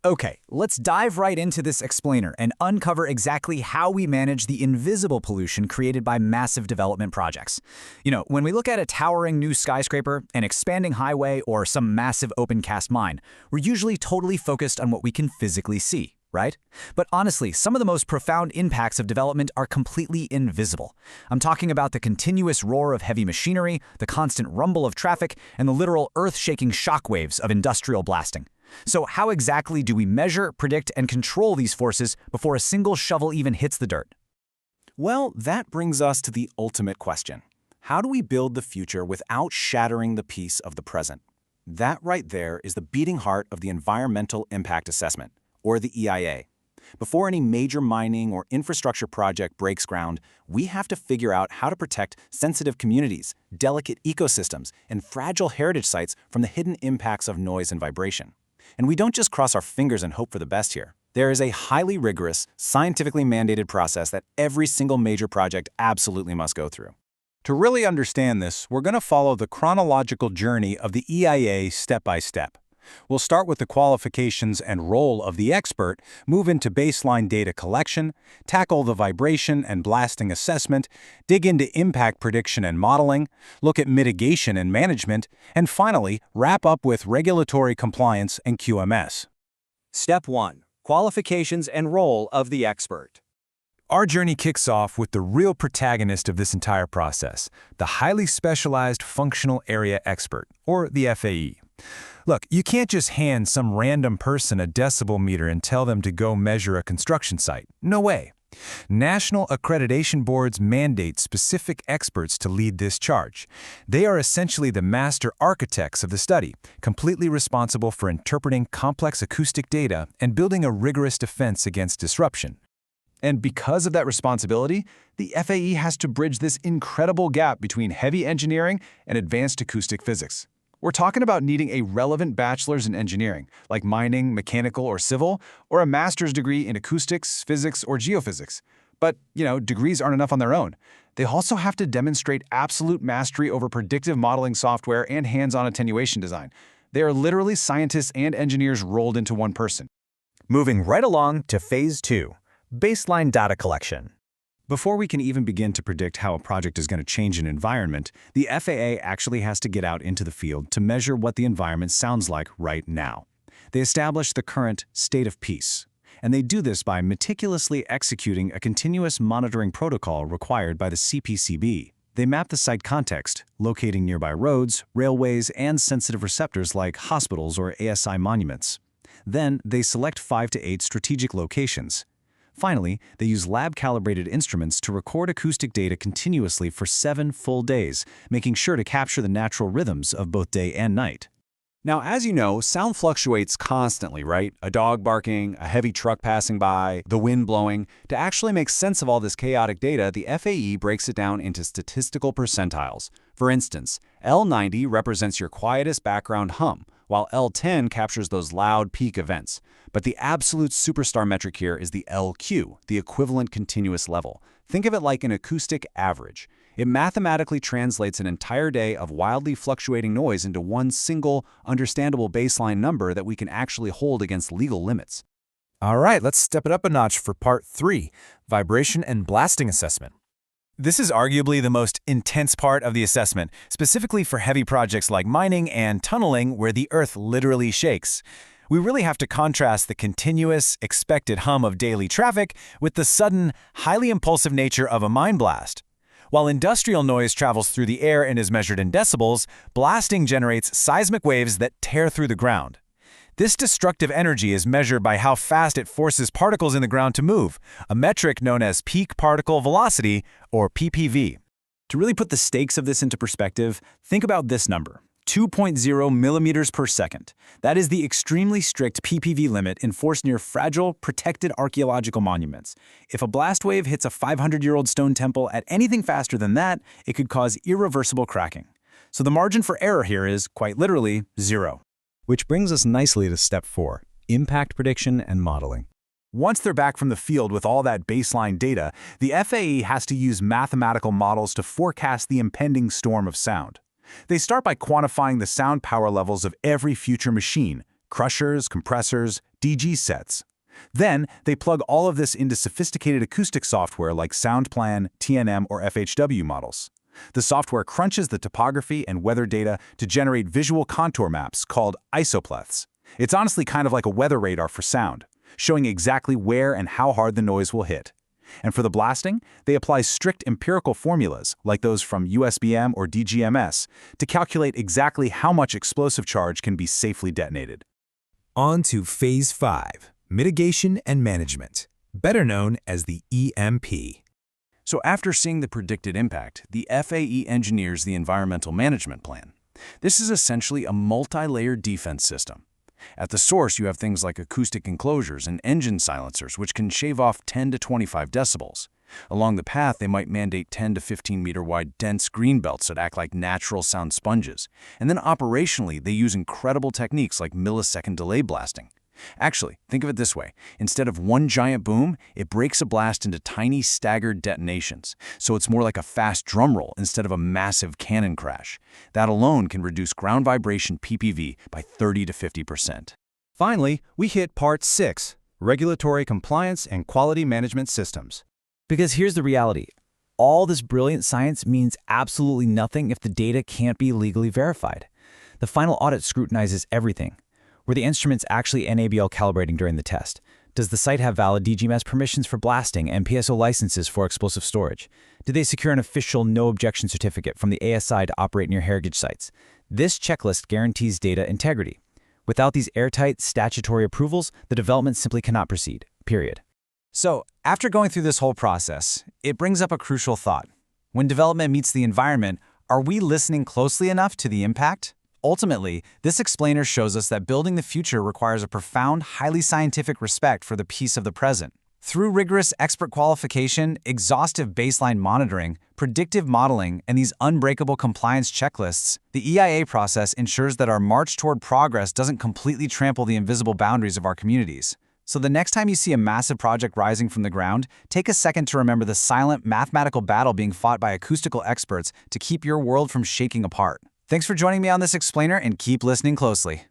Okay, let's dive right into this explainer and uncover exactly how we manage the invisible pollution created by massive development projects. When we look at a towering new skyscraper, an expanding highway, or some massive open-cast mine, we're usually totally focused on what we can physically see, right? But honestly, some of the most profound impacts of development are completely invisible. I'm talking about the continuous roar of heavy machinery, the constant rumble of traffic, and the literal earth-shaking shockwaves of industrial blasting. So how exactly do we measure, predict, and control these forces before a single shovel even hits the dirt? Well, that brings us to the ultimate question. How do we build the future without shattering the peace of the present? That right there is the beating heart of the Environmental Impact Assessment, or the EIA. Before any major mining or infrastructure project breaks ground, we have to figure out how to protect sensitive communities, delicate ecosystems, and fragile heritage sites from the hidden impacts of noise and vibration. And we don't just cross our fingers and hope for the best here. There is a highly rigorous, scientifically mandated process that every single major project absolutely must go through. To really understand this, we're going to follow the chronological journey of the EIA step by step. We'll start with the qualifications and role of the expert, move into baseline data collection, tackle the vibration and blasting assessment, dig into impact prediction and modeling, look at mitigation and management, and finally, wrap up with regulatory compliance and QMS. Step 1. Qualifications and role of the expert. Our journey kicks off with the real protagonist of this entire process, the highly specialized functional area expert, or the FAE. Look, you can't just hand some random person a decibel meter and tell them to go measure a construction site. No way. National accreditation boards mandate specific experts to lead this charge. They are essentially the master architects of the study, completely responsible for interpreting complex acoustic data and building a rigorous defense against disruption. And because of that responsibility, the FAE has to bridge this incredible gap between heavy engineering and advanced acoustic physics. We're talking about needing a relevant bachelor's in engineering, like mining, mechanical, or civil, or a master's degree in acoustics, physics, or geophysics. But, degrees aren't enough on their own. They also have to demonstrate absolute mastery over predictive modeling software and hands-on attenuation design. They are literally scientists and engineers rolled into one person. Moving right along to Phase 2, baseline data collection. Before we can even begin to predict how a project is going to change an environment, the FAA actually has to get out into the field to measure what the environment sounds like right now. They establish the current state of peace, and they do this by meticulously executing a continuous monitoring protocol required by the CPCB. They map the site context, locating nearby roads, railways, and sensitive receptors like hospitals or ASI monuments. Then they select 5 to 8 strategic locations. Finally, they use lab-calibrated instruments to record acoustic data continuously for 7 full days, making sure to capture the natural rhythms of both day and night. Now, as you know, sound fluctuates constantly, right? A dog barking, a heavy truck passing by, the wind blowing. To actually make sense of all this chaotic data, the FAE breaks it down into statistical percentiles. For instance, L90 represents your quietest background hum, while L10 captures those loud peak events. But the absolute superstar metric here is the LQ, the equivalent continuous level. Think of it like an acoustic average. It mathematically translates an entire day of wildly fluctuating noise into one single, understandable baseline number that we can actually hold against legal limits. All right, let's step it up a notch for Part 3, vibration and blasting assessment. This is arguably the most intense part of the assessment, specifically for heavy projects like mining and tunneling where the earth literally shakes. We really have to contrast the continuous, expected hum of daily traffic with the sudden, highly impulsive nature of a mine blast. While industrial noise travels through the air and is measured in decibels, blasting generates seismic waves that tear through the ground. This destructive energy is measured by how fast it forces particles in the ground to move, a metric known as peak particle velocity, or PPV. To really put the stakes of this into perspective, think about this number, 2.0 millimeters per second. That is the extremely strict PPV limit enforced near fragile, protected archaeological monuments. If a blast wave hits a 500-year-old stone temple at anything faster than that, it could cause irreversible cracking. So the margin for error here is, quite literally, 0. Which brings us nicely to Step 4, impact prediction and modeling. Once they're back from the field with all that baseline data, the FAE has to use mathematical models to forecast the impending storm of sound. They start by quantifying the sound power levels of every future machine, crushers, compressors, DG sets. Then, they plug all of this into sophisticated acoustic software like SoundPlan, TNM, or FHW models. The software crunches the topography and weather data to generate visual contour maps called isopleths. It's honestly kind of like a weather radar for sound, showing exactly where and how hard the noise will hit. And for the blasting, they apply strict empirical formulas, like those from USBM or DGMS, to calculate exactly how much explosive charge can be safely detonated. On to Phase 5, Mitigation and Management, better known as the EMP. So after seeing the predicted impact, the FAE engineers the environmental management plan. This is essentially a multi-layered defense system. At the source, you have things like acoustic enclosures and engine silencers, which can shave off 10 to 25 decibels. Along the path, they might mandate 10 to 15 meter wide dense green belts that act like natural sound sponges. And then operationally, they use incredible techniques like millisecond delay blasting. Actually, think of it this way. Instead of one giant boom, it breaks a blast into tiny staggered detonations. So it's more like a fast drum roll instead of a massive cannon crash. That alone can reduce ground vibration PPV by 30 to 50%. Finally, we hit Part 6, Regulatory Compliance and Quality Management Systems. Because here's the reality. All this brilliant science means absolutely nothing if the data can't be legally verified. The final audit scrutinizes everything. Were the instruments actually NABL calibrating during the test? Does the site have valid DGMS permissions for blasting and PSO licenses for explosive storage? Did they secure an official no-objection certificate from the ASI to operate near heritage sites? This checklist guarantees data integrity. Without these airtight statutory approvals, the development simply cannot proceed, period. So, after going through this whole process, it brings up a crucial thought. When development meets the environment, are we listening closely enough to the impact? Ultimately, this explainer shows us that building the future requires a profound, highly scientific respect for the peace of the present. Through rigorous expert qualification, exhaustive baseline monitoring, predictive modeling, and these unbreakable compliance checklists, the EIA process ensures that our march toward progress doesn't completely trample the invisible boundaries of our communities. So the next time you see a massive project rising from the ground, take a second to remember the silent mathematical battle being fought by acoustical experts to keep your world from shaking apart. Thanks for joining me on this explainer, and keep listening closely.